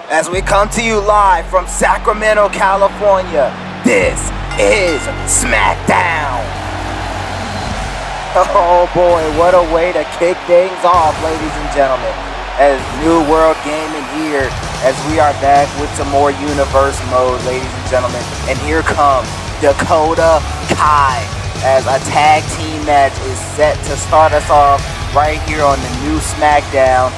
as we come to you live from Sacramento, California. This is Smackdown. Oh boy, what a way to kick things off, ladies and gentlemen. As New World Gaming here, as we are back with some more Universe mode, ladies and gentlemen. And here comes Dakota Kai, as a tag team match is set to start us off right here on the new Smackdown.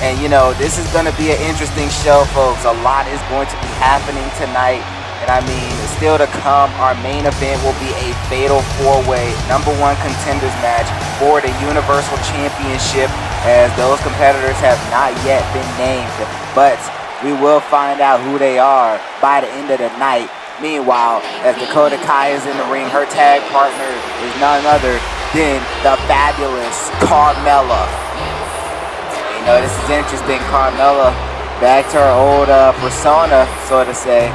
And you know, this is going to be an interesting show, folks. A lot is going to be happening tonight. And I mean, still to come, our main event will be a fatal four-way #1 contenders match for the Universal Championship, as those competitors have not yet been named. But we will find out who they are by the end of the night. Meanwhile, as Dakota Kai is in the ring, her tag partner is none other than the fabulous Carmella. You know, this is interesting. Carmella back to her old persona, so to say.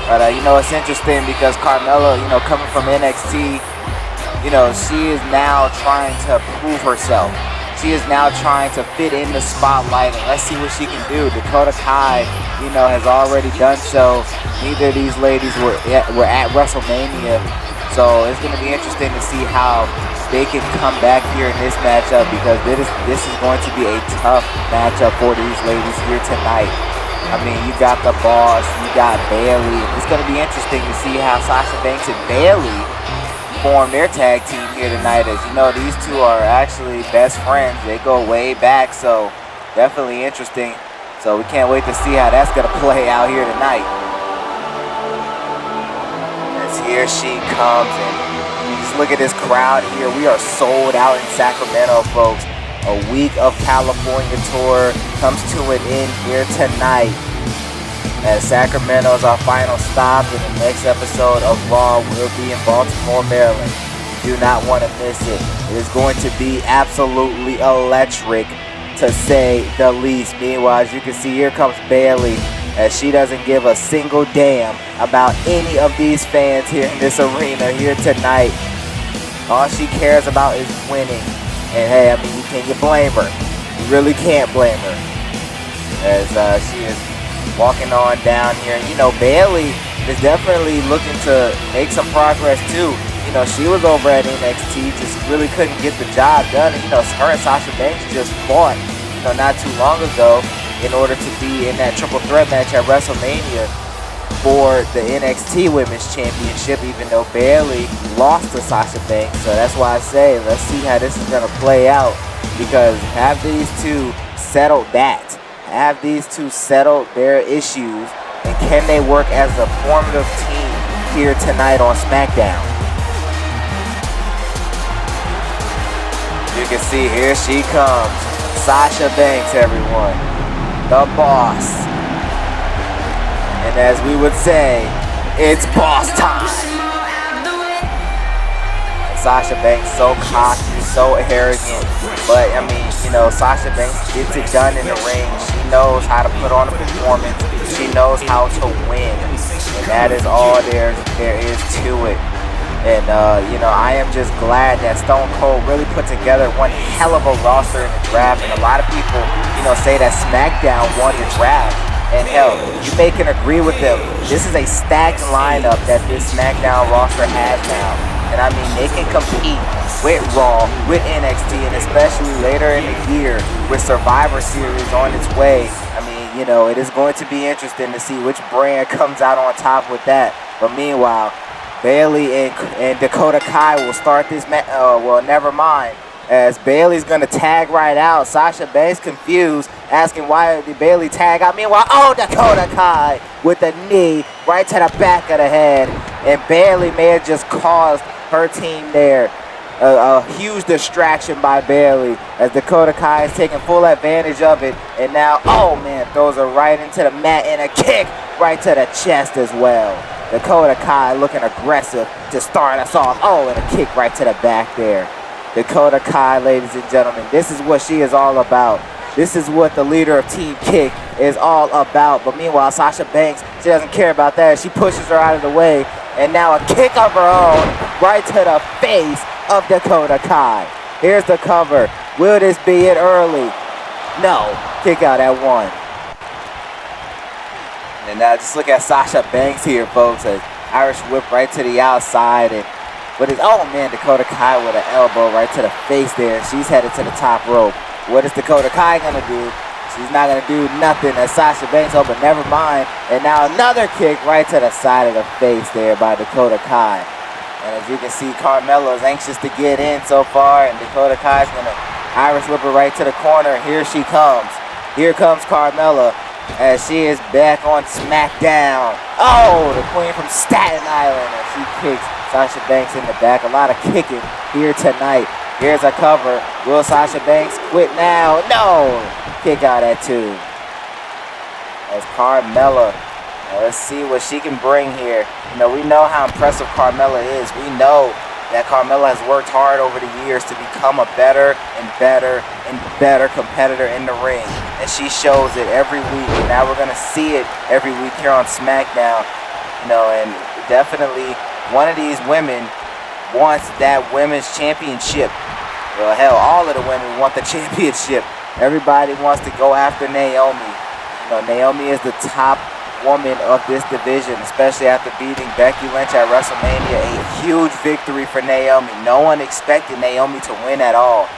But, you know, it's interesting because Carmella, you know, coming from NXT, you know, she is now trying to prove herself. She is now trying to fit in the spotlight, and let's see what she can do. Dakota Kai, you know, has already done so. Neither of these ladies were at WrestleMania, so it's going to be interesting to see how they can come back here in this matchup, because this is going to be a tough matchup for these ladies here tonight. I mean, you got the Boss, you got Bayley. It's going to be interesting to see how Sasha Banks and Bayley form their tag team here tonight. As you know, these two are actually best friends. They go way back, so definitely interesting. So we can't wait to see how that's going to play out here tonight. As here she comes, and just look at this crowd here. We are sold out in Sacramento, folks. A week of California tour comes to an end here tonight, as Sacramento is our final stop, and the next episode of Raw will be in Baltimore, Maryland. Do not want to miss it. It is going to be absolutely electric, to say the least. Meanwhile, as you can see, here comes Bayley, as she doesn't give a single damn about any of these fans here in this arena here tonight. All she cares about is winning. And hey, I mean, can you blame her? You really can't blame her. As she is walking on down here. You know, Bayley is definitely looking to make some progress too. You know, she was over at NXT, just really couldn't get the job done. And, you know, her and Sasha Banks just fought, you know, not too long ago in order to be in that triple threat match at WrestleMania for the NXT Women's Championship, even though Bayley lost to Sasha Banks. So that's why I say, let's see how this is going to play out, because have these two settled that? Have these two settled their issues, and can they work as a formative team here tonight on SmackDown? You can see, here she comes, Sasha Banks, everyone, the Boss. And as we would say, it's boss time. And Sasha Banks, so cocky, so arrogant. But, I mean, you know, Sasha Banks gets it done in the ring. She knows how to put on a performance. She knows how to win. And that is all there is to it. And, you know, I am just glad that Stone Cold really put together one hell of a roster in the draft. And a lot of people, you know, say that SmackDown won the draft. And hell, you may can agree with them. This is a stacked lineup that this SmackDown roster has now. And I mean, they can compete with Raw, with NXT, and especially later in the year with Survivor Series on its way. I mean, you know, it is going to be interesting to see which brand comes out on top with that. But meanwhile, Bayley and Dakota Kai will start this match. Well, never mind. As Bayley's going to tag right out. Sasha Banks confused, asking why did Bayley tag out. Meanwhile, oh, Dakota Kai with the knee right to the back of the head. And Bayley may have just caused her team there. A huge distraction by Bayley, as Dakota Kai is taking full advantage of it. And now, oh man, throws her right into the mat, and a kick right to the chest as well. Dakota Kai looking aggressive to start us off. Oh, and a kick right to the back there. Dakota Kai, ladies and gentlemen, this is what she is all about. This is what the leader of Team Kick is all about. But meanwhile, Sasha Banks, she doesn't care about that. She pushes her out of the way. And now a kick of her own right to the face of Dakota Kai. Here's the cover. Will this be it early? No. Kick out at one. And now just look at Sasha Banks here, folks. An Irish whip right to the outside. And oh man, Dakota Kai with an elbow right to the face there. She's headed to the top rope. What is Dakota Kai gonna do? She's not gonna do nothing as Sasha Banks, oh, but never mind. And now another kick right to the side of the face there by Dakota Kai. And as you can see, Carmella is anxious to get in so far, and Dakota Kai's gonna Irish whip her right to the corner. Here she comes. Here comes Carmella as she is back on Smackdown. Oh, the queen from Staten Island as she kicks Sasha Banks in the back. A lot of kicking here tonight. Here's a cover. Will Sasha Banks quit now? No! Kick out at 2. As Carmella, let's see what she can bring here. You know, we know how impressive Carmella is. We know that Carmella has worked hard over the years to become a better and better and better competitor in the ring. And she shows it every week. And now we're going to see it every week here on SmackDown. You know, and definitely one of these women wants that women's championship. Well, hell, all of the women want the championship. Everybody wants to go after Naomi. You know, Naomi is the top woman of this division, especially after beating Becky Lynch at WrestleMania. A huge victory for Naomi. No one expected Naomi to win at all.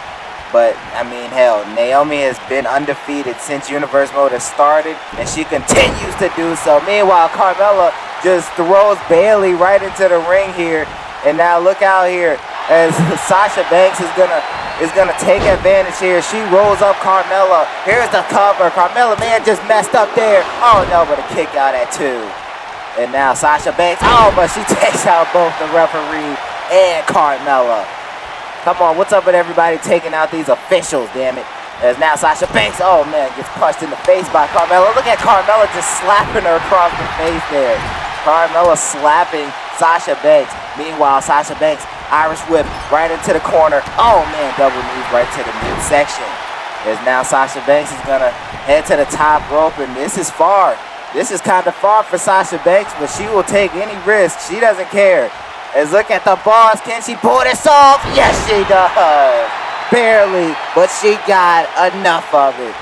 But, I mean, hell, Naomi has been undefeated since Universe Mode has started, and she continues to do so. Meanwhile, Carmella just throws Bayley right into the ring here. And now look out here as Sasha Banks is gonna take advantage here. She rolls up Carmella. Here's the cover. Carmella, man, just messed up there. Oh no, but a kick out at 2. And now Sasha Banks. Oh, but she takes out both the referee and Carmella. Come on, what's up with everybody taking out these officials, damn it? As now Sasha Banks, oh man, gets punched in the face by Carmella. Look at Carmella just slapping her across the face there. Carmella slapping Sasha Banks. Meanwhile, Sasha Banks, Irish whip right into the corner. Oh man, double knees right to the midsection. As now Sasha Banks is gonna head to the top rope, and this is far. This is kind of far for Sasha Banks, but she will take any risk. She doesn't care. As look at the boss, can she pull this off? Yes, she does. Barely, but she got enough of it.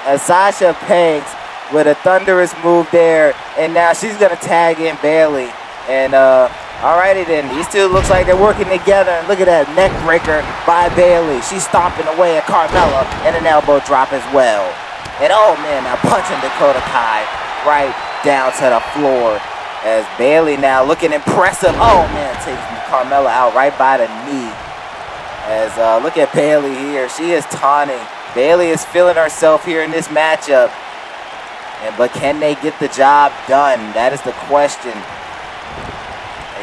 As Sasha Banks with a thunderous move there, and now she's gonna tag in Bayley. And alrighty then, these two looks like they're working together. And look at that neck breaker by Bayley. She's stomping away at Carmella, and an elbow drop as well. And oh man, now punching Dakota Kai right down to the floor. As Bayley now looking impressive. Oh man, takes Carmella out right by the knee. As look at Bayley here, she is taunting. Bayley is feeling herself here in this matchup. But can they get the job done? That is the question.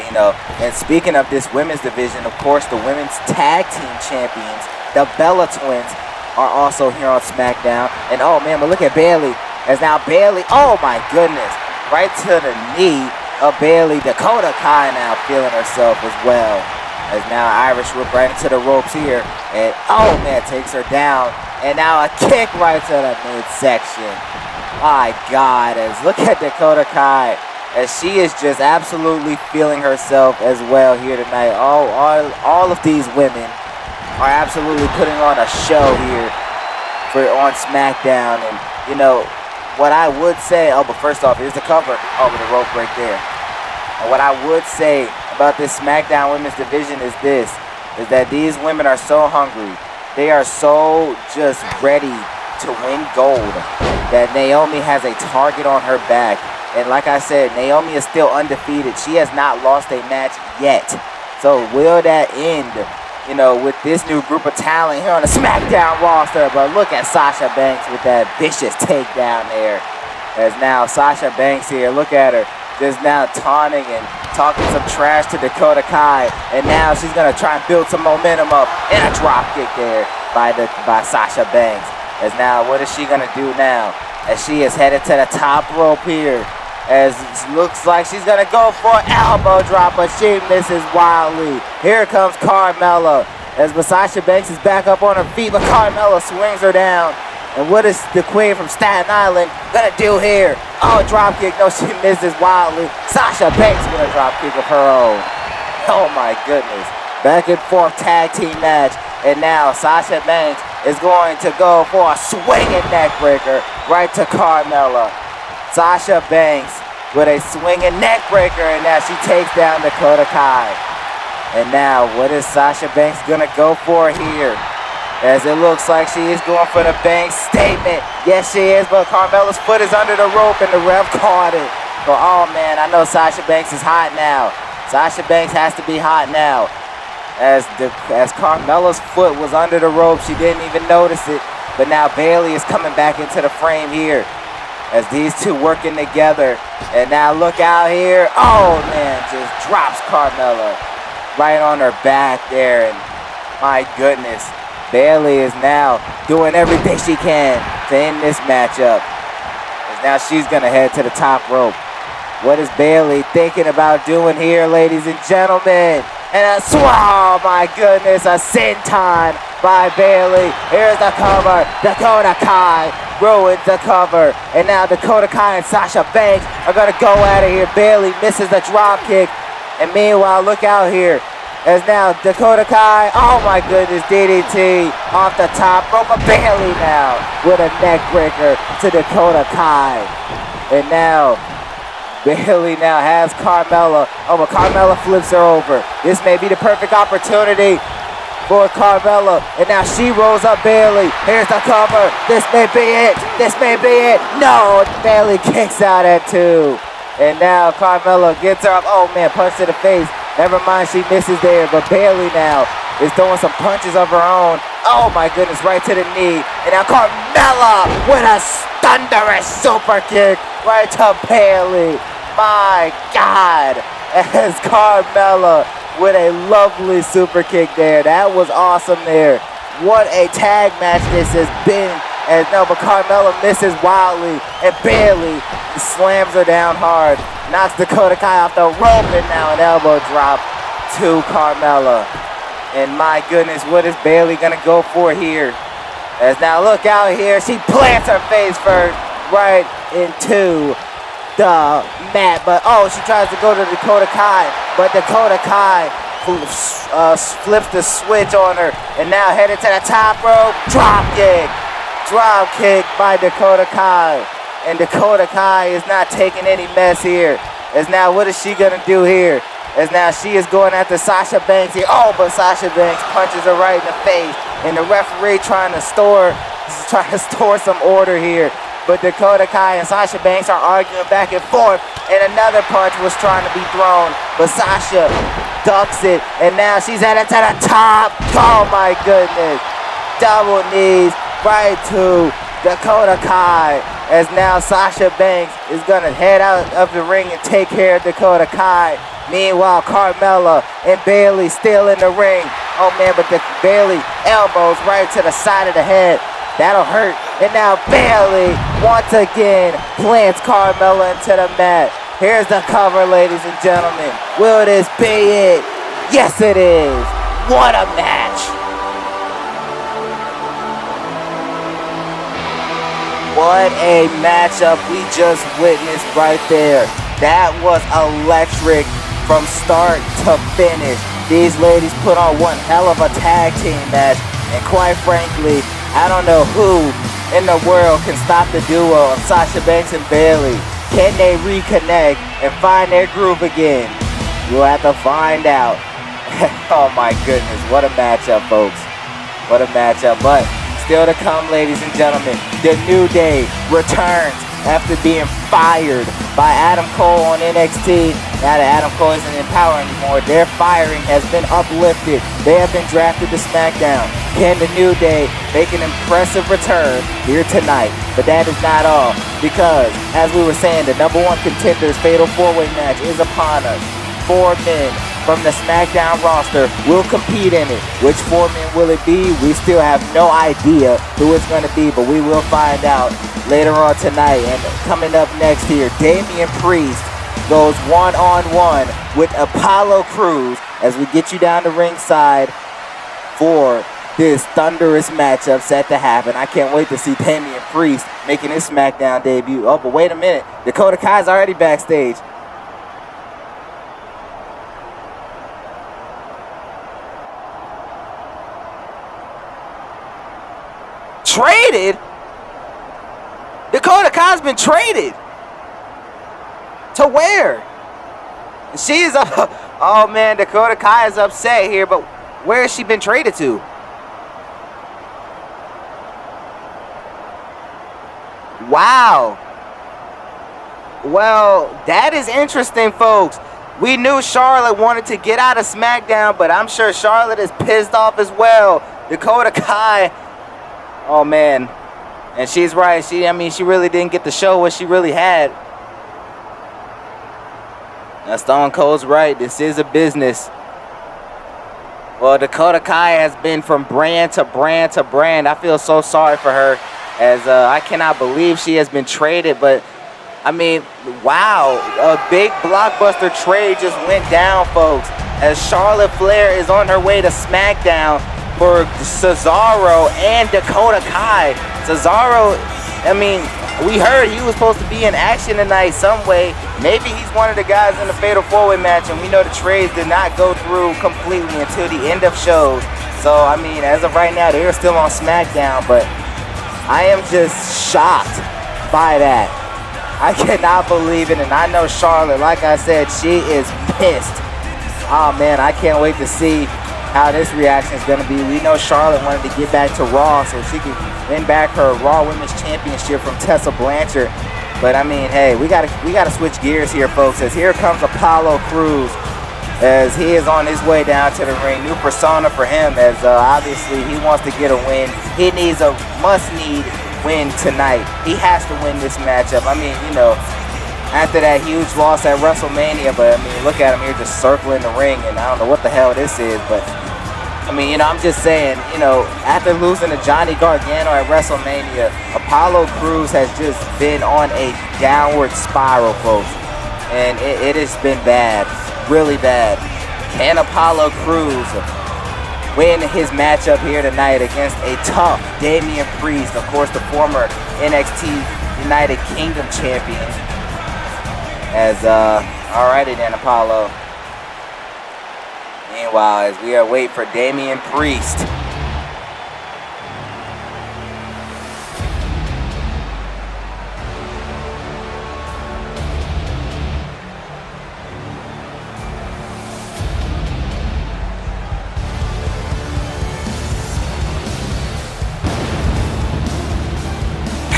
You know, and speaking of this women's division, of course, the women's tag team champions, the Bella Twins, are also here on SmackDown. And oh man, but look at Bayley. As now Bayley, oh my goodness, right to the knee of Bayley. Dakota Kai now feeling herself as well. As now Irish whip right into the ropes here. And oh man, takes her down. And now a kick right to the midsection. My God, as look at Dakota Kai, as she is just absolutely feeling herself as well here tonight. All of these women are absolutely putting on a show here on SmackDown. And you know what I would say, but first off, here's the cover over the rope right there. And what I would say about this SmackDown women's division is that these women are so hungry. They are so just ready to win gold that Naomi has a target on her back. And like I said, Naomi is still undefeated. She has not lost a match yet. So will that end, you know, with this new group of talent here on the SmackDown roster? But look at Sasha Banks with that vicious takedown there. As now Sasha Banks here, look at her, just now taunting and talking some trash to Dakota Kai. And now she's going to try and build some momentum up. And a drop kick there by Sasha Banks. As now, what is she going to do now? As she is headed to the top rope here. As it looks like she's going to go for an elbow drop, but she misses wildly. Here comes Carmella. As Sasha Banks is back up on her feet, but Carmella swings her down. And what is the queen from Staten Island going to do here? Oh, drop kick. No, she misses wildly. Sasha Banks with a drop kick of her own. Oh, my goodness. Back and forth tag team match. And now Sasha Banks is going to go for a swinging neck breaker right to Carmella. Sasha Banks with a swinging neck breaker, and now she takes down Dakota Kai. And now, what is Sasha Banks gonna go for here? As it looks like she is going for the Banks statement. Yes, she is, but Carmella's foot is under the rope, and the ref caught it. But oh man, I know Sasha Banks is hot now. Sasha Banks has to be hot now. As Carmella's foot was under the rope, she didn't even notice it. But now Bayley is coming back into the frame here, as these two working together. And now look out here. Oh man, just drops Carmella right on her back there. And my goodness, Bayley is now doing everything she can to end this matchup, as now she's gonna head to the top rope. What is Bayley thinking about doing here, ladies and gentlemen? And oh my goodness, a senton by Bayley. Here's the cover. Dakota Kai ruins the cover. And now Dakota Kai and Sasha Banks are going to go out of here. Bayley misses the drop kick. And meanwhile, look out here, as now Dakota Kai, oh my goodness, DDT off the top rope. But Bayley now with a neck breaker to Dakota Kai. And now Bayley now has Carmella. Oh, but Carmella flips her over. This may be the perfect opportunity for Carmella. And now she rolls up Bayley. Here's the cover. This may be it. This may be it. No, Bayley kicks out at 2. And now Carmella gets her up. Oh man, punch to the face. Never mind, she misses there. But Bayley now is throwing some punches of her own. Oh my goodness, right to the knee. And now Carmella with a thunderous super kick right to Bayley. My God, as Carmella with a lovely super kick there. That was awesome there. What a tag match this has been. As no, but Carmella misses wildly, and Bayley slams her down hard. Knocks Dakota Kai off the rope, and now an elbow drop to Carmella. And my goodness, what is Bayley gonna go for here? As now look out here, she plants her face first right into the mat, but oh, she tries to go to Dakota Kai, but Dakota Kai flips the switch on her, and now headed to the top rope, drop kick by Dakota Kai, and Dakota Kai is not taking any mess here. As now, what is she gonna do here? As now she is going after Sasha Banks here. Oh, but Sasha Banks punches her right in the face, and the referee trying to store some order here. But Dakota Kai and Sasha Banks are arguing back and forth, and another punch was trying to be thrown, but Sasha ducks it, and now she's headed to the top. Oh my goodness. Double knees right to Dakota Kai, as now Sasha Banks is going to head out of the ring and take care of Dakota Kai. Meanwhile, Carmella and Bayley still in the ring. Oh man, but Bayley elbows right to the side of the head. That'll hurt. And now Bayley once again plants Carmella into the mat. Here's the cover, ladies and gentlemen. Will this be it? Yes, it is. What a match. What a matchup we just witnessed right there. That was electric from start to finish. These ladies put on one hell of a tag team match. And quite frankly, I don't know who in the world can stop the duo of Sasha Banks and Bayley. Can they reconnect and find their groove again? We'll have to find out. Oh my goodness, what a matchup, folks. What a matchup. But still to come, ladies and gentlemen, the New Day returns after being fired by Adam Cole on NXT. Now that Adam Cole isn't in power anymore, their firing has been uplifted. They have been drafted to Smackdown. Can the New Day make an impressive return here tonight? But that is not all, because as we were saying, the number one contenders fatal four-way match is upon us. 4 men from the Smackdown roster will compete in it. Which 4 men will it be? We still have no idea who it's going to be, but we will find out later on tonight. And coming up next here, Damian Priest goes one-on-one with Apollo Crews as we get you down to ringside for this thunderous matchup set to happen. I can't wait to see Damian Priest making his Smackdown debut. Oh, but wait a minute. Dakota Kai's already backstage. Traded? Dakota Kai's been traded. To where? She's oh man, Dakota Kai is upset here, but where has she been traded to? Wow. Well, that is interesting, folks. We knew Charlotte wanted to get out of SmackDown, but I'm sure Charlotte is pissed off as well. Dakota Kai, oh man. And she's right. She really didn't get to show what she really had. Now Stone Cold's right. This is a business. Well, Dakota Kai has been from brand to brand to brand. I feel so sorry for her, as I cannot believe she has been traded. But I mean, wow, a big blockbuster trade just went down, folks, as Charlotte Flair is on her way to SmackDown for Cesaro and Dakota Kai. Cesaro, I mean, we heard he was supposed to be in action tonight some way. Maybe he's one of the guys in the Fatal 4-Way match, and we know the trades did not go through completely until the end of shows. So, I mean, as of right now, they're still on SmackDown, but I am just shocked by that. I cannot believe it, and I know Charlotte, like I said, she is pissed. Oh, man, I can't wait to see how this reaction is going to be. We know Charlotte wanted to get back to Raw so she could win back her Raw Women's Championship from Tessa Blanchard. But I mean, hey, we gotta switch gears here, folks, as here comes Apollo Crews, as he is on his way down to the ring. New persona for him, as obviously he wants to get a win. He needs a must-need win tonight. He has to win this matchup. I mean, you know, after that huge loss at WrestleMania, but I mean, look at him here just circling the ring, and I don't know what the hell this is, but I mean, you know, I'm just saying, you know, after losing to Johnny Gargano at WrestleMania, Apollo Crews has just been on a downward spiral, folks. And it has been bad, really bad. Can Apollo Crews win his matchup here tonight against a tough Damian Priest, of course, the former NXT United Kingdom champion? As, alrighty then, Apollo. Meanwhile, as we are waiting for Damian Priest.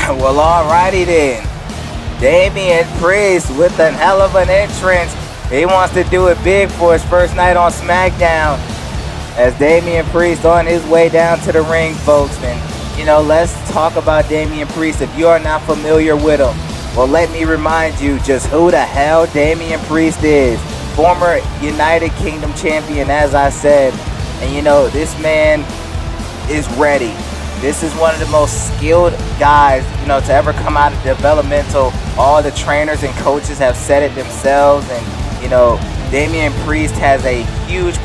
Well, alrighty then. Damian Priest with a hell of an entrance. He wants to do it big for his first night on SmackDown, as Damian Priest on his way down to the ring, folks. And, you know, let's talk about Damian Priest. If you are not familiar with him, well, let me remind you just who the hell Damian Priest is. Former United Kingdom champion, as I said. And, you know, this man is ready. This is one of the most skilled guys, you know, to ever come out of developmental. All the trainers and coaches have said it themselves, and you know, Damian Priest has a huge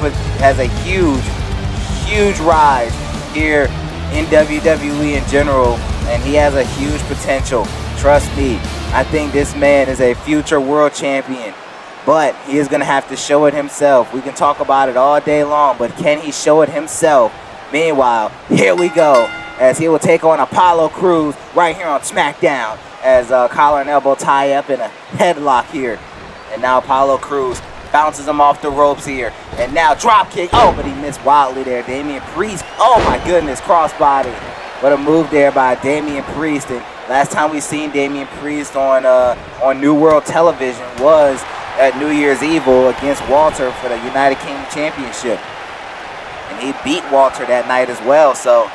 rise here in WWE in general, and he has a huge potential. Trust me, I think this man is a future world champion, but he is going to have to show it himself. We can talk about it all day long, but can he show it himself? Meanwhile, here we go, as he will take on Apollo Crews right here on SmackDown, as collar and elbow tie up in a headlock here. And now Apollo Crews bounces him off the ropes here. And now drop kick. Oh, but he missed wildly there. Damian Priest. Oh my goodness, crossbody. What a move there by Damian Priest. And last time we seen Damian Priest on New World Television was at New Year's Eve against Walter for the United Kingdom Championship. And he beat Walter that night as well. So,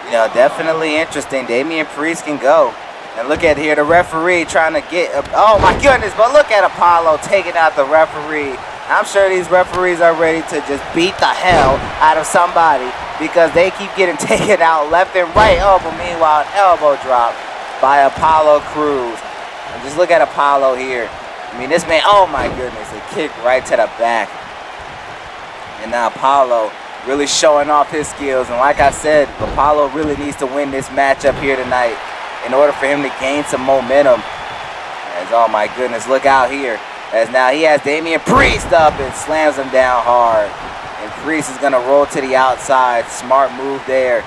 you know, definitely interesting. Damian Priest can go. And look at here, the referee trying to get, oh my goodness, but look at Apollo taking out the referee. I'm sure these referees are ready to just beat the hell out of somebody, because they keep getting taken out left and right. Oh, but meanwhile, an elbow drop by Apollo Crews. And just look at Apollo here. I mean, this man, oh my goodness, a kick right to the back. And now Apollo really showing off his skills. And like I said, Apollo really needs to win this matchup here tonight in order for him to gain some momentum. As, oh my goodness, look out here. As now he has Damian Priest up and slams him down hard. And Priest is going to roll to the outside. Smart move there.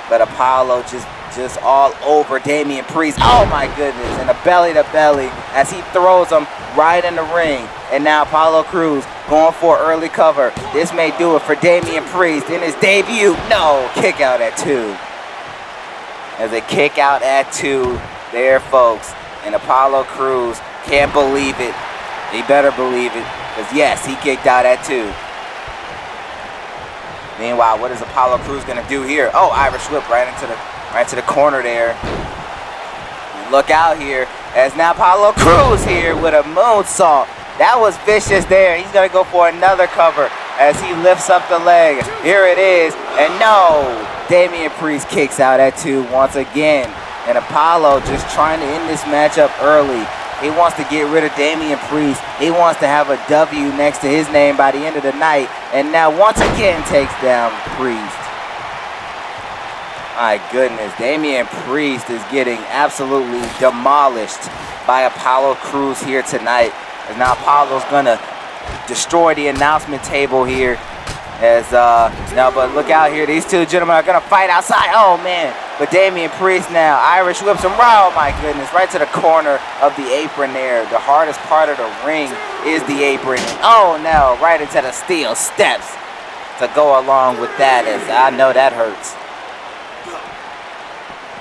But Apollo just just all over Damian Priest. Oh my goodness, and a belly to belly as he throws him right in the ring. And now Apollo Crews going for early cover. This may do it for Damian Priest in his debut. No, kick out at 2. As a kick out at 2 there, folks. And Apollo Crews can't believe it. He better believe it, because yes, he kicked out at 2. Meanwhile, what is Apollo Crews gonna do here? Oh, Irish whip right into the corner there. And look out here as now Apollo Crews here with a moonsault. That was vicious there. He's gonna go for another cover as he lifts up the leg. Here it is, and no, Damian Priest kicks out at 2 once again. And Apollo just trying to end this matchup early. He wants to get rid of Damian Priest. He wants to have a W next to his name by the end of the night. And now once again takes down Priest. My goodness, Damian Priest is getting absolutely demolished by Apollo Crews here tonight. As now Apollo's gonna destroy the announcement table here. As now, but look out here, these two gentlemen are gonna fight outside. Oh man, but Damian Priest now Irish whips him right. Oh my goodness, right to the corner of the apron there. The hardest part of the ring is the apron. Oh no, right into the steel steps to go along with that, as I know that hurts.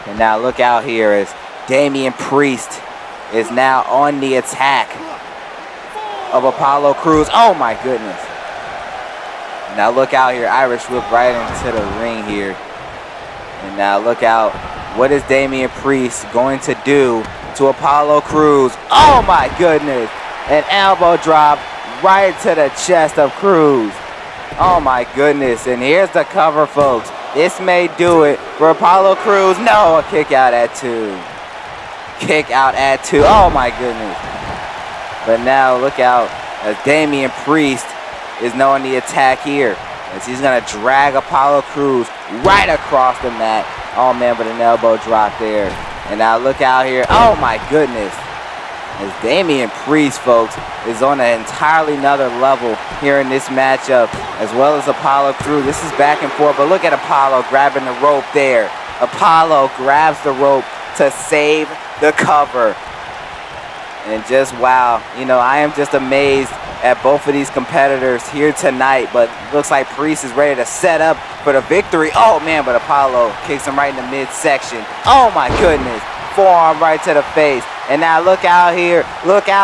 And now look out here as Damian Priest is now on the attack of Apollo Crews. Oh my goodness. Now look out here, Irish whip right into the ring here. And now look out, what is Damian Priest going to do to Apollo Crews? Oh my goodness, an elbow drop right to the chest of Crews. Oh my goodness, and here's the cover, folks. This may do it for Apollo Crews. No, a kick out at 2. Kick out at 2, oh my goodness. But now look out as Damian Priest is now on the attack here, as he's gonna drag Apollo Crews right across the mat. Oh man, but an elbow drop there. And now look out here. Oh my goodness. As Damian Priest, folks, is on an entirely another level here in this matchup, as well as Apollo Crews. This is back and forth, but look at Apollo grabbing the rope there. Apollo grabs the rope to save the cover. And just wow, you know, I am just amazed at both of these competitors here tonight, but looks like Priest is ready to set up for the victory. Oh man, but Apollo kicks him right in the midsection. Oh my goodness, forearm right to the face. And now look out here, Uranagi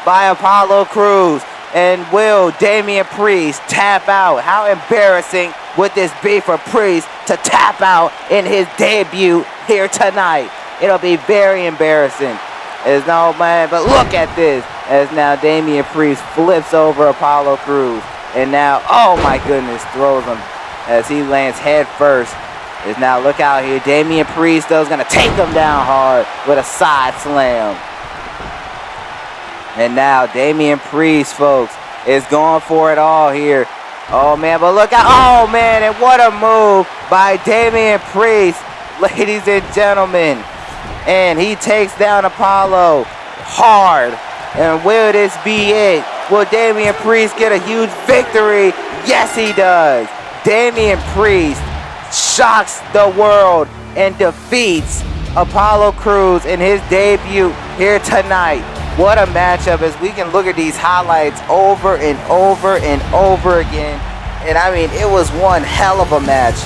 by Apollo Crews. And will Damian Priest tap out? How embarrassing would this be for Priest to tap out in his debut here tonight? It'll be very embarrassing. As no man, but look at this. As now Damian Priest flips over Apollo Crews. And now, oh my goodness, throws him as he lands head first. As now look out here. Damian Priest though is gonna take him down hard with a side slam. And now Damian Priest, folks, is going for it all here. Oh man, but look out. Oh man, and what a move by Damian Priest, ladies and gentlemen. And he takes down Apollo hard. And will this be it? Will Damian Priest get a huge victory? Yes, he does. Damian Priest shocks the world and defeats Apollo Crews in his debut here tonight. What a matchup, as we can look at these highlights over and over and over again. And I mean, it was one hell of a match.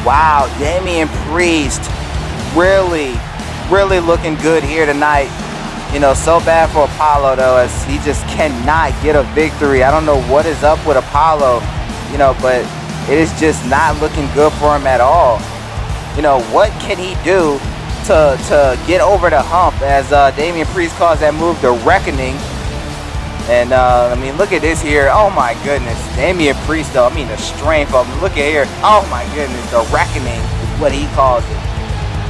Wow, Damian Priest really looking good here tonight. You know, so bad for Apollo though, as he just cannot get a victory. I don't know what is up with Apollo, you know, but it is just not looking good for him at all. You know, what can he do to get over the hump, as Damian Priest calls that move the Reckoning. And I mean, look at this here. Oh my goodness, Damian Priest though, I mean the strength of him. Look at here. Oh my goodness, the Reckoning is what he calls it.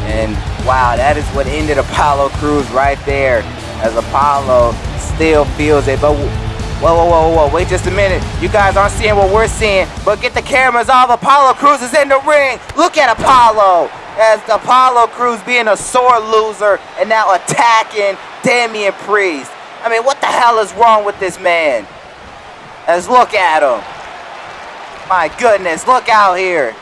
And wow, that is what ended Apollo Crews right there, as Apollo still feels it. But whoa, wait just a minute. You guys aren't seeing what we're seeing, but get the cameras off. Apollo Crews is in the ring. Look at Apollo, as Apollo Crews being a sore loser and now attacking Damian Priest. I mean, what the hell is wrong with this man? As look at him. My goodness, look out here.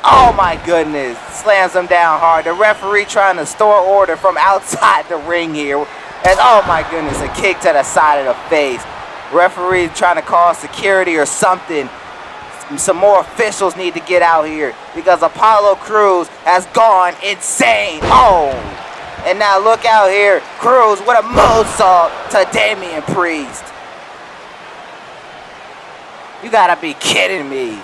Oh my goodness, slams him down hard. The referee trying to store order from outside the ring here. Oh my goodness, a kick to the side of the face. Referee trying to call security or something. Some more officials need to get out here because Apollo Crews has gone insane. Oh, and now look out here. Crews with a moonsault to Damian Priest. You gotta be kidding me.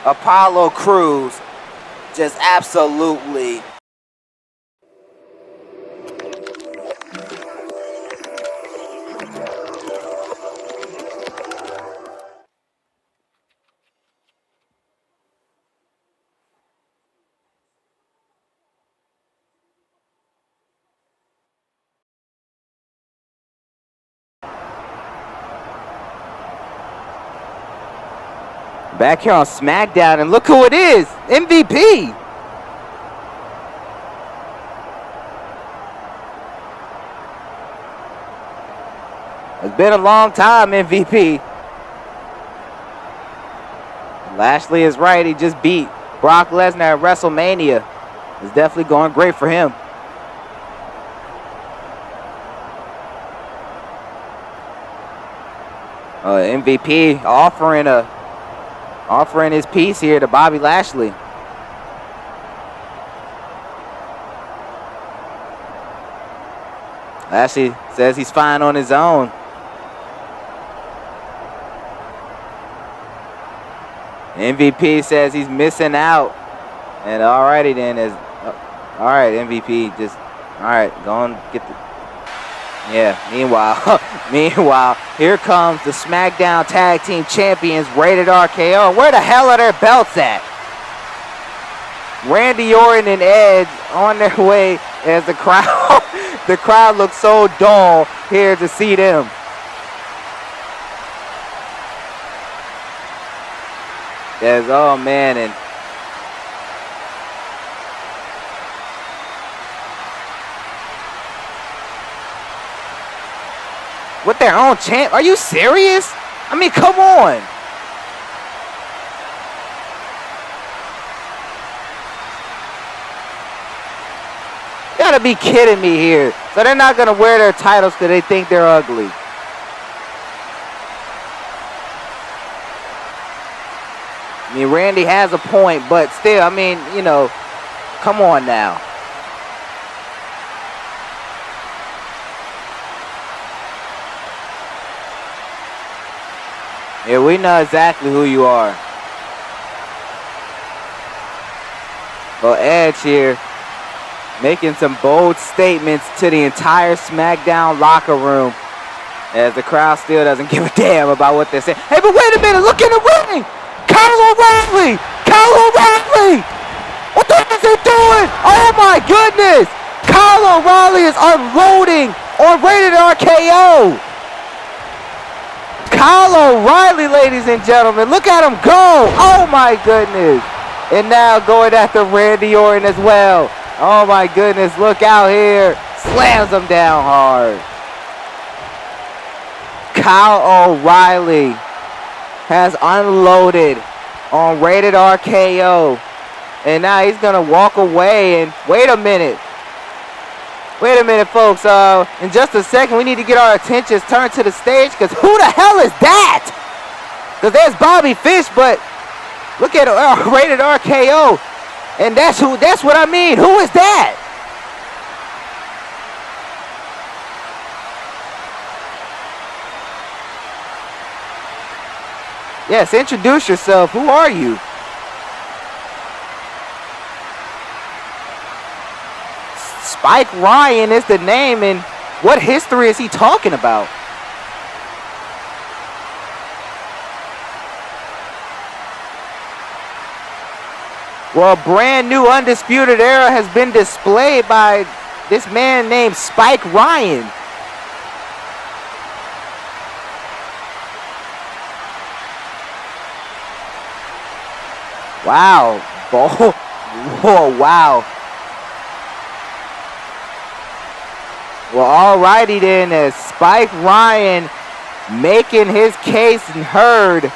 Apollo Crews just absolutely back here on Smackdown, and look who it is, MVP. It's been a long time, MVP. Lashley is right, he just beat Brock Lesnar at WrestleMania. It's definitely going great for him. MVP offering his piece here to Bobby Lashley. Lashley says he's fine on his own. MVP says he's missing out. And alrighty then, alright, MVP, just alright, go and get the. Yeah, meanwhile, here comes the SmackDown Tag Team Champions, Rated RKO. Where the hell are their belts at? Randy Orton and Edge on their way as the crowd looks so dull here to see them. Yes, oh man, and with their own champ? Are you serious? I mean, come on. You gotta be kidding me here. So they're not gonna wear their titles because they think they're ugly. I mean, Randy has a point, but still, I mean, you know, come on now. Yeah, we know exactly who you are. Well, Edge here making some bold statements to the entire SmackDown locker room as the crowd still doesn't give a damn about what they're saying. Hey, but wait a minute, look in the ring! Kyle O'Reilly! Kyle O'Reilly! What the hell is he doing? Oh my goodness! Kyle O'Reilly is unloading on Rated RKO! Kyle O'Reilly, ladies and gentlemen, look at him go! Oh my goodness! And now going after Randy Orton as well. Oh my goodness, look out here. Slams him down hard. Kyle O'Reilly has unloaded on Rated RKO. And now he's going to walk away and wait a minute. Wait a minute, folks. In just a second, we need to get our attentions turned to the stage because who the hell is that? Because there's Bobby Fish, but look at Rated RKO. And that's what I mean. Who is that? Yes, introduce yourself. Who are you? Spike Ryan is the name, and what history is he talking about? Well, a brand new Undisputed Era has been displayed by this man named Spike Ryan. Wow. Whoa, wow. Well, alrighty then, as Spike Ryan making his case heard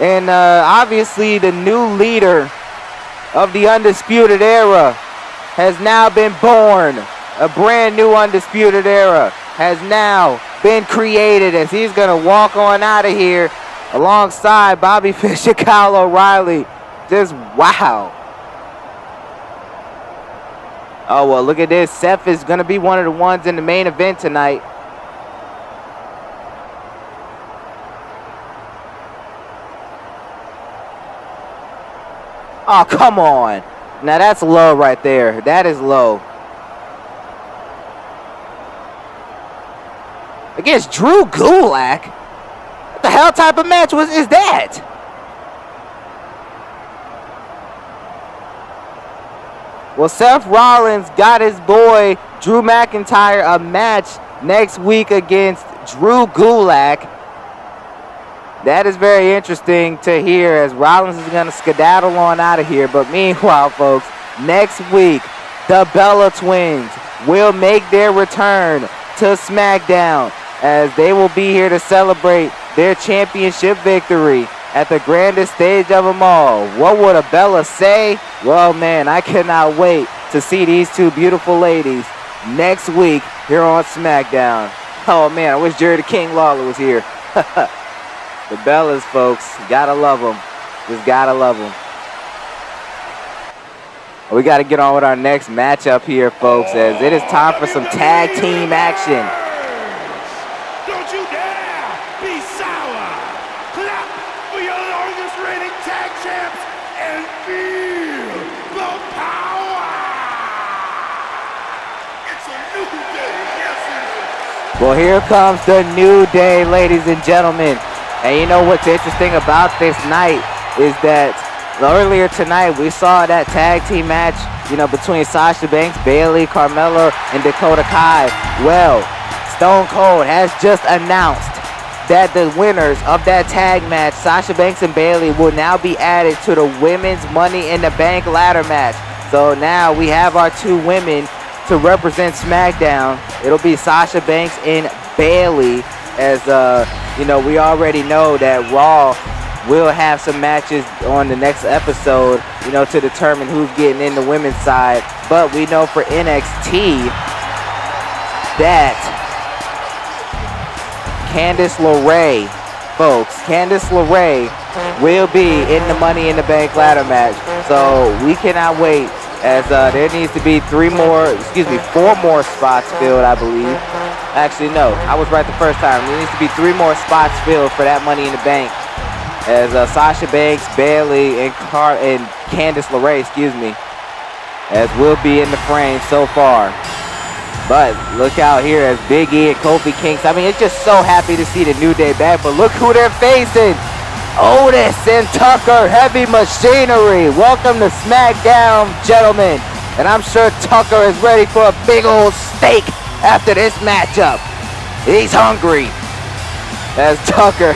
And obviously the new leader of the Undisputed Era has now been born. A brand new Undisputed Era has now been created as he's going to walk on out of here alongside Bobby Fish and Kyle O'Reilly. Just wow. Oh, well, look at this. Seth is going to be one of the ones in the main event tonight. Oh, come on. Now, that's low right there. That is low. Against Drew Gulak? What the hell type of match is that? Well, Seth Rollins got his boy Drew McIntyre a match next week against Drew Gulak. That is very interesting to hear as Rollins is going to skedaddle on out of here. But meanwhile, folks, next week, the Bella Twins will make their return to Smackdown as they will be here to celebrate their championship victory at the grandest stage of them all. What would a Bella say? Well, man, I cannot wait to see these two beautiful ladies next week here on SmackDown. Oh, man, I wish Jerry the King Lawler was here. The Bellas, folks, gotta love them. Just gotta love them. We got to get on with our next matchup here, folks, as it is time for some tag team action. Don't you dare be sour. Clap for your longest reigning tag champs and feel the power. It's a new day, yes it is. Well, here comes the new day, ladies and gentlemen. And you know what's interesting about this night is that earlier tonight we saw that tag team match, you know, between Sasha Banks, Bayley, Carmella, and Dakota Kai. Well, Stone Cold has just announced that the winners of that tag match, Sasha Banks and Bayley, will now be added to the Women's Money in the Bank ladder match. So now we have our two women to represent SmackDown. It'll be Sasha Banks and Bayley. As you know, we already know that Raw will have some matches on the next episode, you know, to determine who's getting in the women's side. But we know for NXT that Candice LeRae, folks, Candice LeRae will be in the Money in the Bank ladder match. So we cannot wait, as there needs to be four more spots filled, I believe. Actually, no, I was right the first time. There needs to be 3 more spots filled for that Money in the Bank. As Sasha Banks, Bayley, and Candice LeRae, as will be in the frame so far. But look out here as Big E and Kofi Kingston. I mean, it's just so happy to see the New Day back. But look who they're facing. Otis and Tucker, Heavy Machinery. Welcome to SmackDown, gentlemen. And I'm sure Tucker is ready for a big old steak after this matchup. He's hungry. As Tucker,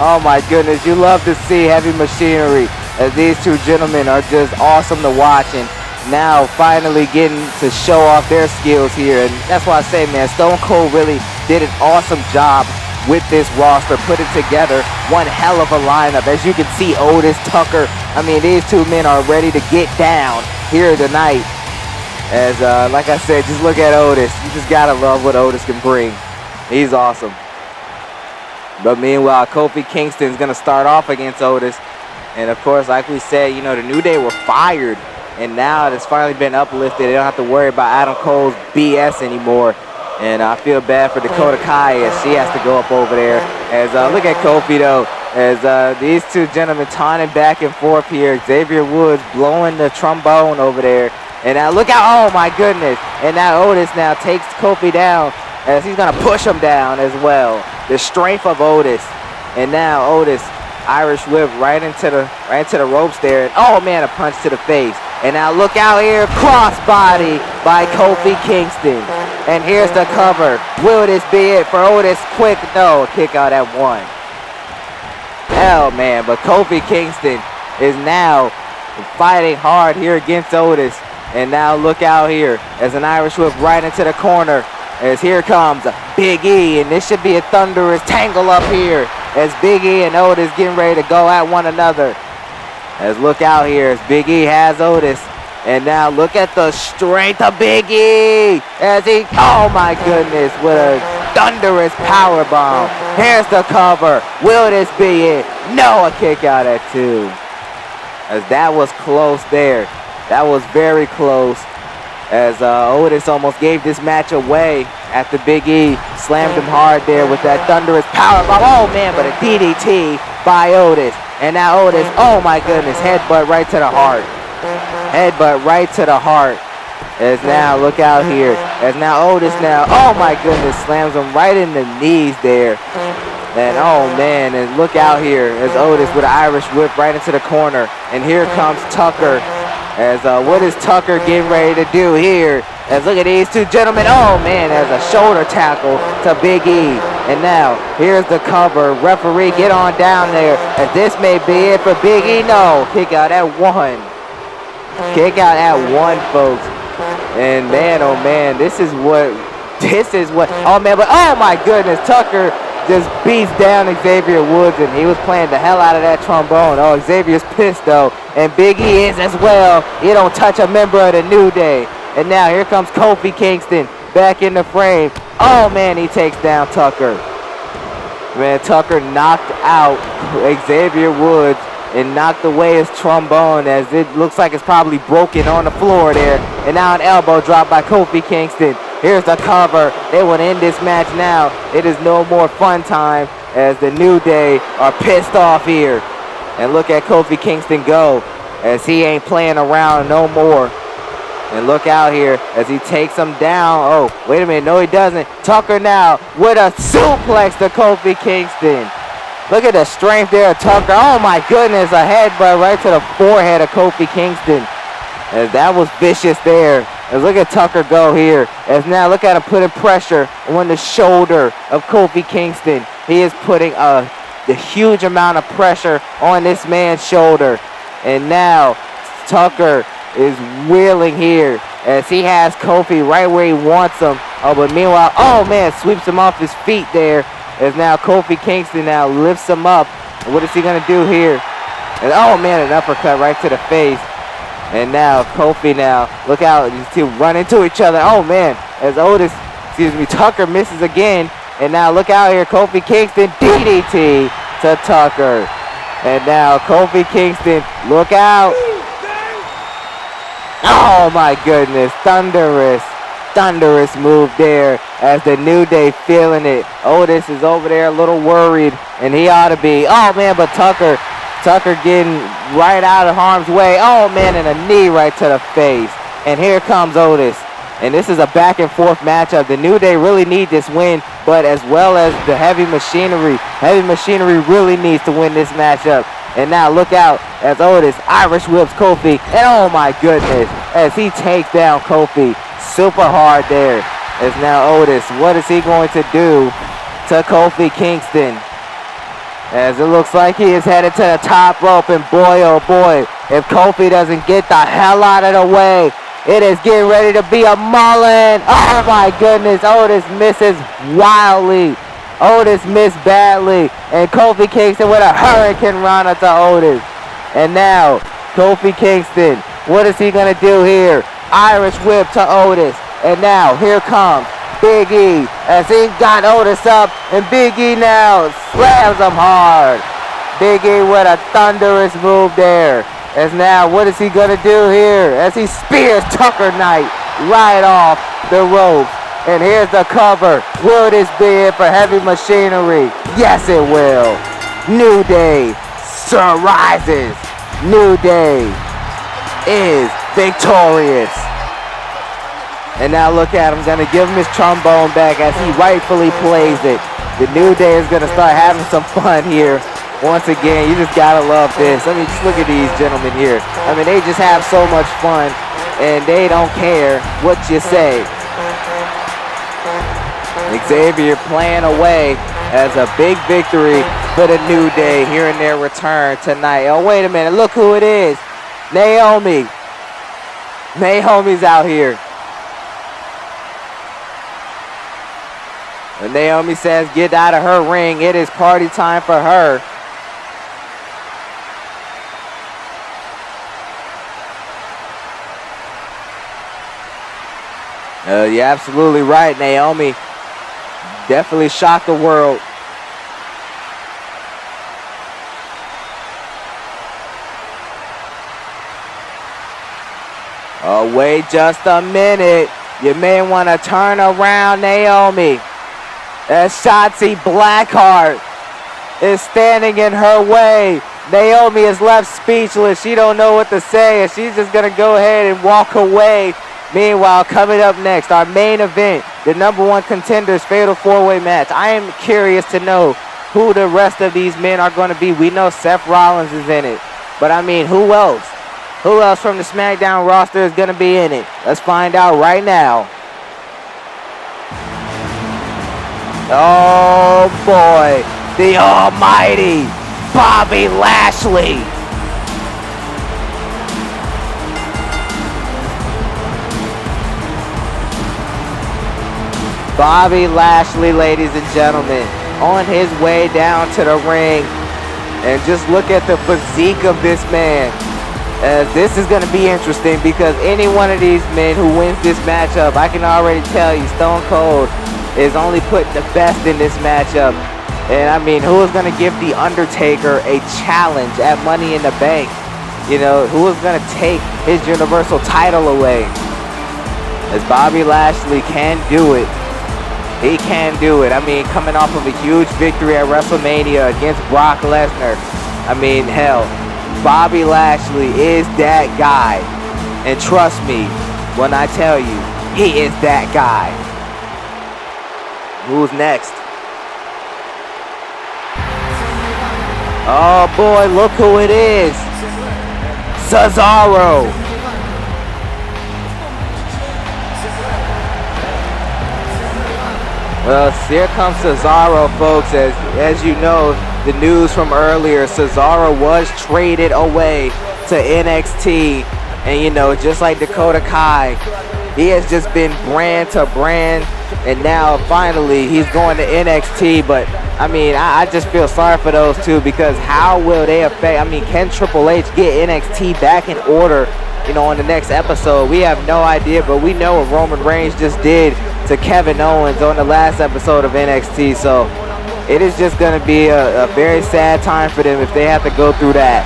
oh my goodness, you love to see Heavy Machinery as these two gentlemen are just awesome to watch, and now finally getting to show off their skills here. And that's why I say, man, Stone Cold really did an awesome job with this roster, putting together one hell of a lineup. As you can see, Otis, Tucker, I mean, these two men are ready to get down here tonight. As, like I said, just look at Otis. You just gotta love what Otis can bring. He's awesome. But meanwhile, Kofi Kingston's gonna start off against Otis. And of course, like we said, you know, the New Day were fired. And now it's finally been uplifted. They don't have to worry about Adam Cole's BS anymore. And I feel bad for Dakota Kai as she has to go up over there. As look at Kofi though, as these two gentlemen taunting back and forth here. Xavier Woods blowing the trombone over there. And now look out, oh my goodness. And now Otis now takes Kofi down as he's gonna push him down as well. The strength of Otis. And now Otis, Irish whip right into the ropes there. And oh man, a punch to the face. And now look out here, crossbody by Kofi Kingston. And here's the cover. Will this be it for Otis? Quick, no, kick out at 1. Hell man, but Kofi Kingston is now fighting hard here against Otis. And now look out here as an Irish whip right into the corner. As here comes Big E, and this should be a thunderous tangle up here as Big E and Otis getting ready to go at one another. As look out here as Big E has Otis. And now look at the strength of Big E as he, oh my goodness, with a thunderous power bomb. Here's the cover. Will this be it? No, a kick out at 2. As that was close there. That was very close. As Otis almost gave this match away after Big E slammed him hard there with that thunderous power bomb. Oh man, but a DDT by Otis. And now Otis, oh my goodness, headbutt right to the heart. Headbutt right to the heart. As now, look out here. As now Otis now, oh my goodness, slams him right in the knees there. And oh man, and look out here as Otis with an Irish whip right into the corner. And here comes Tucker. As what is Tucker getting ready to do here? As look at these two gentlemen. Oh man, as a shoulder tackle to Big E. And now, here's the cover. Referee, get on down there. As this may be it for Big E. No, kick out at 1. Kick out at 1, folks. And man, oh man, this is what, oh man, but oh my goodness, Tucker just beats down Xavier Woods, and he was playing the hell out of that trombone. Oh, Xavier's pissed though, and Big E is as well. You don't touch a member of the New Day. And now here comes Kofi Kingston back in the frame. Oh man, he takes down Tucker. Man, Tucker knocked out Xavier Woods and knocked away his trombone as it looks like it's probably broken on the floor there. And now an elbow drop by Kofi Kingston. Here's the cover. They want to end this match now. It is no more fun time as the New Day are pissed off here. And look at Kofi Kingston go as he ain't playing around no more. And look out here as he takes him down. Oh, wait a minute. No, he doesn't. Tucker now with a suplex to Kofi Kingston. Look at the strength there of Tucker. Oh my goodness, a headbutt right to the forehead of Kofi Kingston. As that was vicious there. As look at Tucker go here. As now look at him putting pressure on the shoulder of Kofi Kingston. He is putting the huge amount of pressure on this man's shoulder. And now Tucker is wheeling here as he has Kofi right where he wants him. Oh, but meanwhile, oh man, sweeps him off his feet there. As now Kofi Kingston now lifts him up. And what is he going to do here? And oh man, an uppercut right to the face. And now Kofi now, look out, these two run into each other. Oh man, as Tucker misses again. And now look out here, Kofi Kingston, DDT to Tucker. And now Kofi Kingston, look out. Oh my goodness, thunderous move there as the New Day feeling it. Otis is over there a little worried, and he ought to be. Oh man, but Tucker getting right out of harm's way. Oh man, and a knee right to the face. And here comes Otis. And this is a back and forth matchup. The New Day really need this win, but as well as the Heavy Machinery really needs to win this matchup. And now look out as Otis Irish whips Kofi. And oh my goodness, as he takes down Kofi super hard there. As now Otis, what is he going to do to Kofi Kingston? As it looks like he is headed to the top rope. And boy, oh boy, if Kofi doesn't get the hell out of the way, it is getting ready to be a Mullen. Oh my goodness, Otis misses wildly. Otis missed badly, and Kofi Kingston with a Hurricane Rana to Otis. And now, Kofi Kingston, what is he going to do here? Irish whip to Otis. And now, here comes Big E as he got Otis up, and Big E now slams him hard. Big E with a thunderous move there. As now, what is he going to do here? As he spears Tucker Knight right off the ropes. And here's the cover. Will this be it for Heavy Machinery? Yes, it will. New Day rises. New Day is victorious. And now look at him. Going to give him his trombone back as he rightfully plays it. The New Day is going to start having some fun here. Once again, you just got to love this. I mean, just look at these gentlemen here. I mean, they just have so much fun, and they don't care what you say. Xavier playing away as a big victory for the New Day here in their return tonight. Oh, wait a minute. Look who it is. Naomi. Naomi's out here. When Naomi says get out of her ring, it is party time for her. You're absolutely right, Naomi. Definitely shocked the world. Oh, wait just a minute. You may want to turn around, Naomi. As Shotzi Blackheart is standing in her way. Naomi is left speechless. She don't know what to say, and she's just going to go ahead and walk away. Meanwhile, coming up next, our main event, the #1 Contenders Fatal 4-Way match. I am curious to know who the rest of these men are going to be. We know Seth Rollins is in it, but I mean, who else? Who else from the SmackDown roster is going to be in it? Let's find out right now. Oh boy, the almighty Bobby Lashley. Bobby Lashley, ladies and gentlemen, on his way down to the ring. And just look at the physique of this man. This is going to be interesting because any one of these men who wins this matchup, I can already tell you, Stone Cold is only putting the best in this matchup. And I mean, who is going to give The Undertaker a challenge at Money in the Bank? You know, who is going to take his Universal title away? As Bobby Lashley can do it. He can do it. I mean, coming off of a huge victory at WrestleMania against Brock Lesnar. I mean, hell, Bobby Lashley is that guy. And trust me when I tell you, he is that guy. Who's next? Oh boy, look who it is. Cesaro. Well, here comes Cesaro, folks. As you know, the news from earlier, Cesaro was traded away to NXT. And, you know, just like Dakota Kai, he has just been brand to brand. And now, finally, he's going to NXT. But, I mean, I just feel sorry for those two because how will they affect? I mean, can Triple H get NXT back in order, you know, on the next episode? We have no idea, but we know what Roman Reigns just did to Kevin Owens on the last episode of NXT. So it is just going to be a very sad time for them if they have to go through that.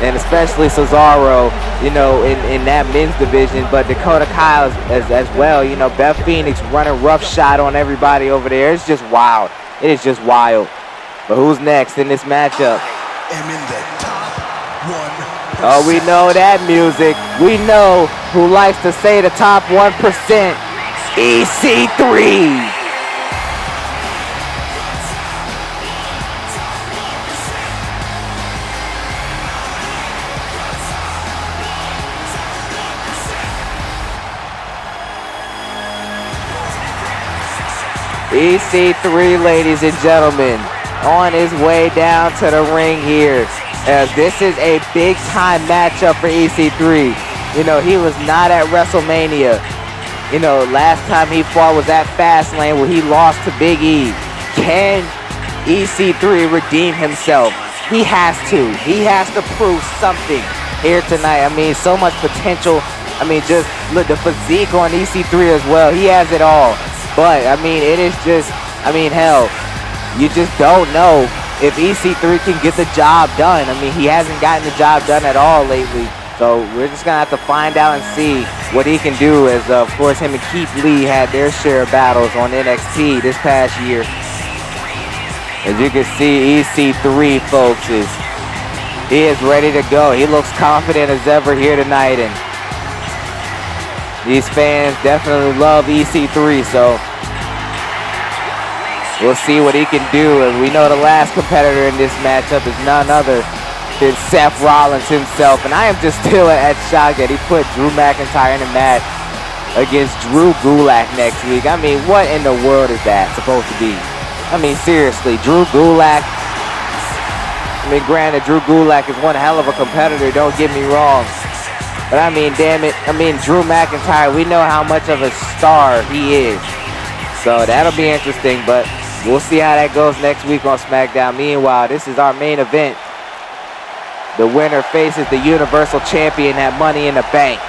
And especially Cesaro, you know, in that men's division. But Dakota Kai as well. You know, Beth Phoenix running roughshod on everybody over there. It's just wild. It is just wild. But who's next in this matchup? I'm in the top 1%. Oh, we know that music. We know who likes to say the top 1%. EC3. EC3, ladies and gentlemen, on his way down to the ring here. This is a big time matchup for EC3. You know, he was not at WrestleMania. You know, last time he fought was at Fastlane where he lost to Big E. Can EC3 redeem himself? He has to. He has to prove something here tonight. I mean, so much potential. I mean, just look, the physique on EC3 as well. He has it all. But, I mean, it is just, I mean, hell, you just don't know if EC3 can get the job done. I mean, he hasn't gotten the job done at all lately. So we're just going to have to find out and see what he can do as, of course, him and Keith Lee had their share of battles on NXT this past year. As you can see, EC3, folks, he is ready to go. He looks confident as ever here tonight. And these fans definitely love EC3, so we'll see what he can do. And we know the last competitor in this matchup is none other than Seth Rollins himself. And I am just still at shock that he put Drew McIntyre in a match against Drew Gulak next week. I mean, what in the world is that supposed to be? I mean, seriously, Drew Gulak. I mean, granted, Drew Gulak is one hell of a competitor, don't get me wrong. But I mean, damn it, I mean, Drew McIntyre, we know how much of a star he is. So that'll be interesting, but we'll see how that goes next week on SmackDown. Meanwhile, this is our main event. The winner faces the Universal Champion at Money in the Bank.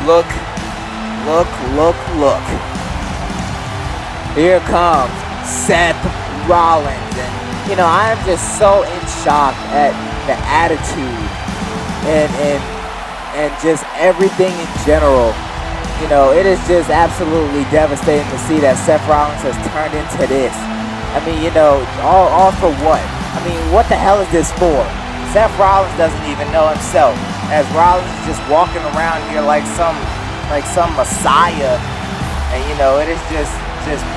Look. Here comes Seth Rollins. And, you know, I'm just so in shock at the attitude and just everything in general. You know, it is just absolutely devastating to see that Seth Rollins has turned into this. I mean, you know, all for what? I mean, what the hell is this for? Seth Rollins doesn't even know himself, as Rollins is just walking around here like some messiah, and you know, it is just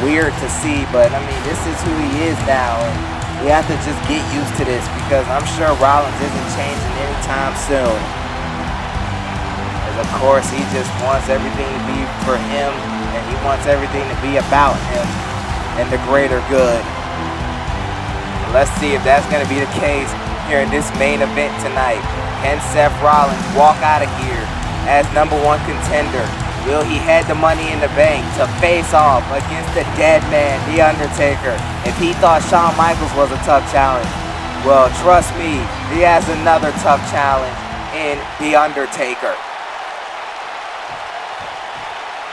weird to see. But I mean, this is who he is now, and we have to just get used to this, because I'm sure Rollins isn't changing anytime soon. As of course, he just wants everything to be for him, and he wants everything to be about him and the greater good. Let's see if that's going to be the case here in this main event tonight. Can Seth Rollins walk out of here as #1 contender? Will he head the Money in the Bank to face off against the dead man, The Undertaker? If he thought Shawn Michaels was a tough challenge, well, trust me, he has another tough challenge in The Undertaker.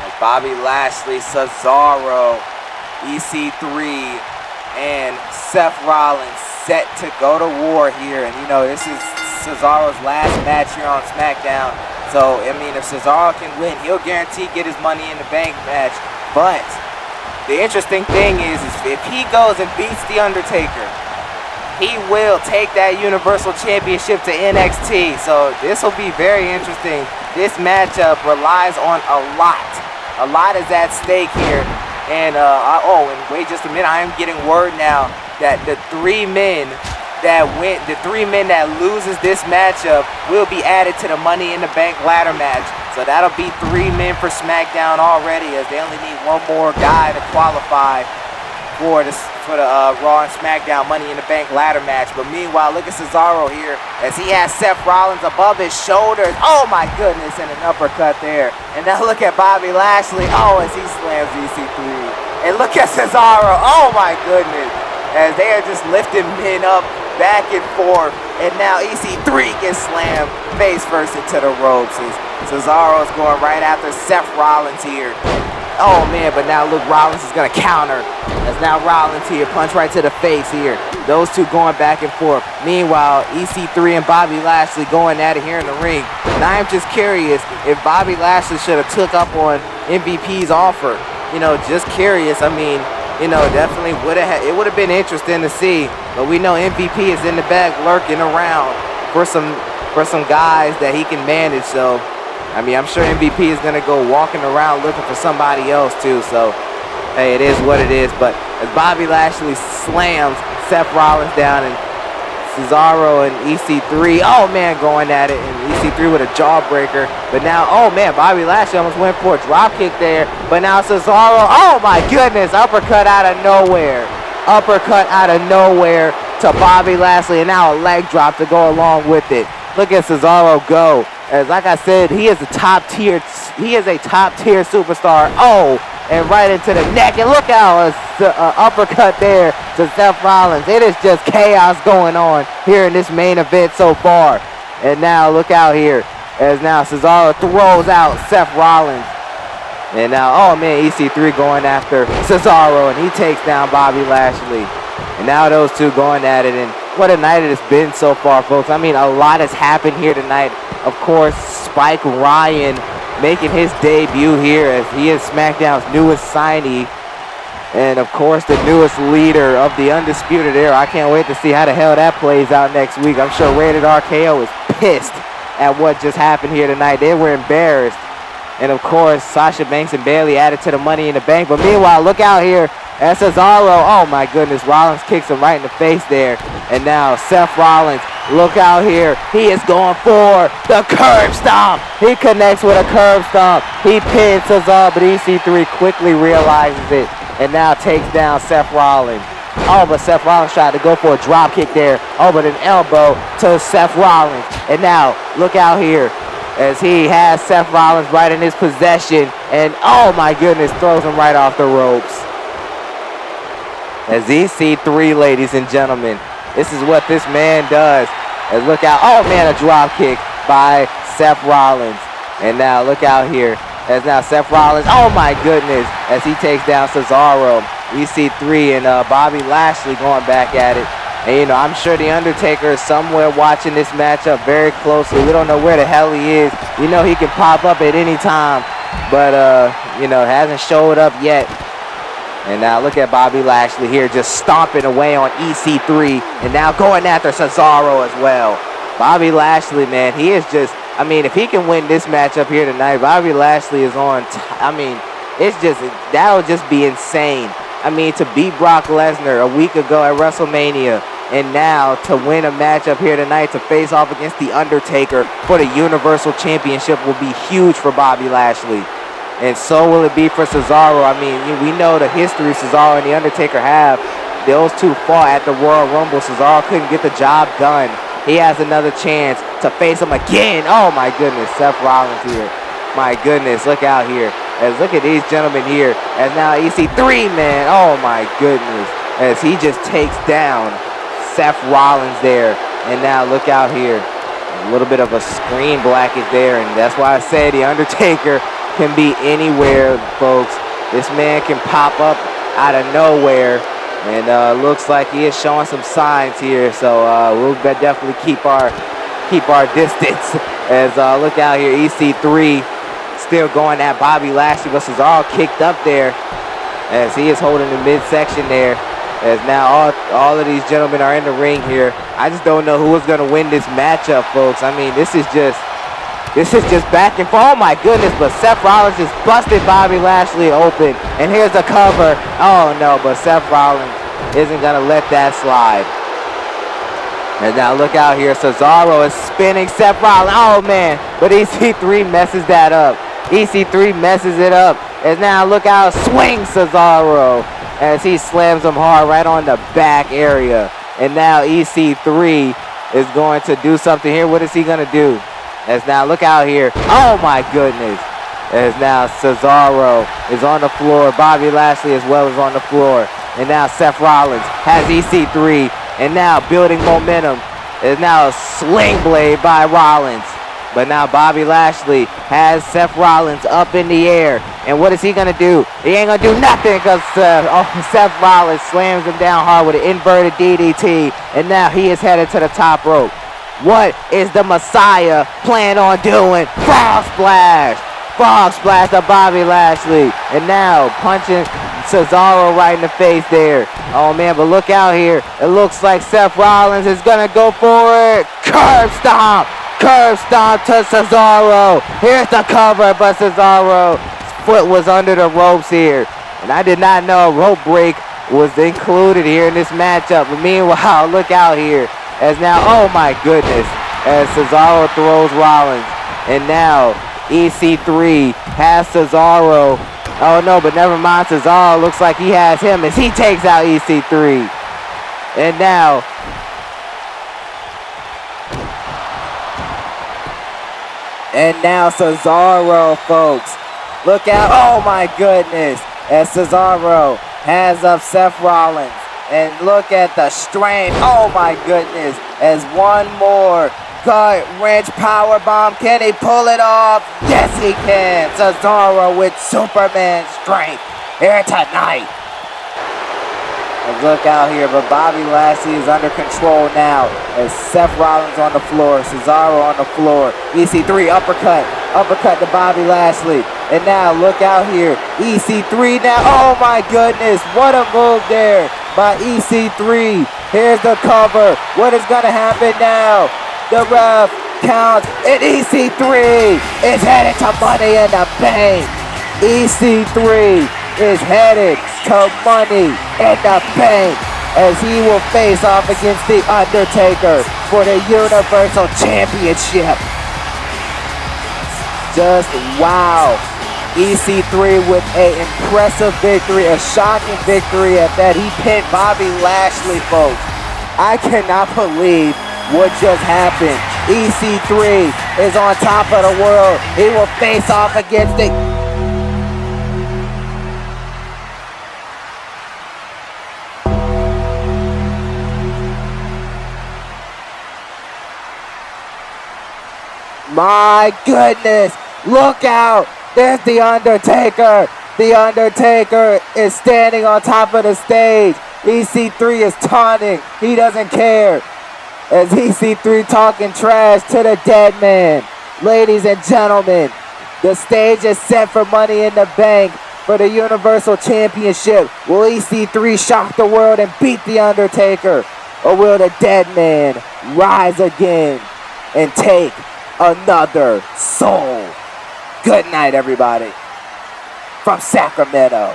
As Bobby Lashley, Cesaro, EC3, and Seth Rollins set to go to war here. And you know, this is Cesaro's last match here on SmackDown. So, I mean, if Cesaro can win, he'll guarantee get his Money in the Bank match. But the interesting thing is if he goes and beats The Undertaker, he will take that Universal Championship to NXT. So this will be very interesting. This matchup relies on a lot. A lot is at stake here. And, and wait just a minute. I am getting word now that the three men that loses this matchup will be added to the Money in the Bank ladder match. So that'll be 3 men for SmackDown already, as they only need one more guy to qualify for the Raw and SmackDown Money in the Bank ladder match. But meanwhile, look at Cesaro here as he has Seth Rollins above his shoulders. Oh my goodness, and an uppercut there. And now look at Bobby Lashley. Oh, as he slams EC3. And look at Cesaro. Oh my goodness, as they are just lifting men up back and forth. And now EC3 gets slammed face first into the ropes. Cesaro's going right after Seth Rollins here. Oh man, but now look, Rollins is going to counter. As now Rollins here, punch right to the face here. Those two going back and forth. Meanwhile, EC3 and Bobby Lashley going at it here in the ring. And I'm just curious if Bobby Lashley should have took up on MVP's offer. You know, just curious. I mean, you know, definitely would have been interesting to see. But we know MVP is in the back lurking around for some guys that he can manage. So, I mean, I'm sure MVP is going to go walking around looking for somebody else too. So, hey, it is what it is. But as Bobby Lashley slams Seth Rollins down, and Cesaro and EC3, oh man, going at it, and EC3 with a jawbreaker. But now, oh man, Bobby Lashley almost went for a drop kick there. But now Cesaro, oh my goodness, uppercut out of nowhere. Uppercut out of nowhere to Bobby Lashley, and now a leg drop to go along with it. Look at Cesaro go. As like I said, he is a top tier superstar. Oh, and right into the neck. And look out, uppercut there to Seth Rollins. It is just chaos going on here in this main event so far. And now look out here, as now Cesaro throws out Seth Rollins. And now, oh man, EC3 going after Cesaro, and he takes down Bobby Lashley. And now those two going at it, and what a night it has been so far, folks. I mean, a lot has happened here tonight. Of course, Spike Ryan making his debut here, as he is SmackDown's newest signee. And of course, the newest leader of the Undisputed Era. I can't wait to see how the hell that plays out next week. I'm sure Rated RKO is pissed at what just happened here tonight. They were embarrassed. And of course, Sasha Banks and Bayley added to the Money in the Bank. But meanwhile, look out here at Cesaro. Oh my goodness, Rollins kicks him right in the face there. And now Seth Rollins look out here. He is going for the curb stomp. He connects with a curb stomp. He pins Cesaro, but EC3 quickly realizes it and now takes down Seth Rollins. Oh, but Seth Rollins tried to go for a drop kick there. Oh, but an elbow to Seth Rollins. And now, look out here as he has Seth Rollins right in his possession. And, oh my goodness, throws him right off the ropes. As EC3, ladies and gentlemen, this is what this man does. As look out, oh man, a drop kick by Seth Rollins. And now, look out here. As now Seth Rollins, oh my goodness, as he takes down Cesaro. EC3 and Bobby Lashley going back at it. And, you know, I'm sure The Undertaker is somewhere watching this matchup very closely. We don't know where the hell he is. We know he can pop up at any time, but, you know, hasn't showed up yet. And now look at Bobby Lashley here just stomping away on EC3 and now going after Cesaro as well. Bobby Lashley, man, he is just, I mean, if he can win this matchup here tonight, Bobby Lashley is on, I mean, it's just, that would just be insane. I mean, to beat Brock Lesnar a week ago at WrestleMania, and now to win a matchup here tonight to face off against The Undertaker for the Universal Championship will be huge for Bobby Lashley. And so will it be for Cesaro. I mean, we know the history Cesaro and The Undertaker have. Those two fought at the Royal Rumble. Cesaro couldn't get the job done. He has another chance to face him again. Oh, my goodness. Seth Rollins here. My goodness. Look out here. As look at these gentlemen here. As now EC3, man. Oh, my goodness. As he just takes down Seth Rollins there. And now look out here. A little bit of a screen blanket there. And that's why I say The Undertaker can be anywhere, folks. This man can pop up out of nowhere, and looks like he is showing some signs here. So we'll definitely keep our distance. As look out here, EC3 still going at Bobby Lashley, but Cesaro kicked up there as he is holding the midsection there. As now all of these gentlemen are in the ring here. I just don't know who is going to win this matchup, folks. I mean, this is just back and forth. Oh my goodness, but Seth Rollins just busted Bobby Lashley open. And here's the cover. Oh no, but Seth Rollins isn't gonna let that slide. And now look out here, Cesaro is spinning Seth Rollins. Oh man, but EC3 messes that up. EC3 messes it up. And now look out, swing Cesaro as he slams him hard right on the back area. And now EC3 is going to do something here. What is he gonna do? As now, look out here. Oh, my goodness. As now, Cesaro is on the floor. Bobby Lashley as well is on the floor. And now, Seth Rollins has EC3. And now, building momentum. Is now a sling blade by Rollins. But now, Bobby Lashley has Seth Rollins up in the air. And what is he going to do? He ain't going to do nothing because Seth Rollins slams him down hard with an inverted DDT. And now, he is headed to the top rope. What is the Messiah plan on doing? Frog splash! Frog splash to Bobby Lashley. And now punching Cesaro right in the face there. Oh man, but look out here. It looks like Seth Rollins is gonna go for it. Curb stomp! Curb stomp to Cesaro. Here's the cover, but Cesaro's foot was under the ropes here. And I did not know a rope break was included here in this matchup. But meanwhile, look out here. As now, oh my goodness, as Cesaro throws Rollins. And now, EC3 has Cesaro. Oh no, but never mind, Cesaro looks like he has him as he takes out EC3. And now, Cesaro, folks. Look out, oh my goodness, as Cesaro has up Seth Rollins. And look at the strength. Oh my goodness. As one more gut wrench power bomb. Can he pull it off? Yes, he can. Cesaro with Superman strength here tonight. And look out here, but Bobby Lashley is under control now as Seth Rollins on the floor, Cesaro on the floor. EC3 uppercut to Bobby Lashley. And now look out here, EC3 now. Oh my goodness, what a move there by EC3. Here's the cover. What is gonna happen now? The ref counts, and EC3 is headed to Money in the Bank. EC3 is headed to Money in the Bank. as he will face off against The Undertaker for the Universal Championship. Just wow. EC3 with an impressive victory, a shocking victory at that. He pinned Bobby Lashley, folks. I cannot believe what just happened. EC3 is on top of the world. He will face off against the... My goodness, look out. There's The Undertaker. The Undertaker is standing on top of the stage. EC3 is taunting. He doesn't care. As EC3 talking trash to the dead man. Ladies and gentlemen, the stage is set for Money in the Bank for the Universal Championship. Will EC3 shock the world and beat The Undertaker? Or will the dead man rise again and take another soul? Good night, everybody, from Sacramento.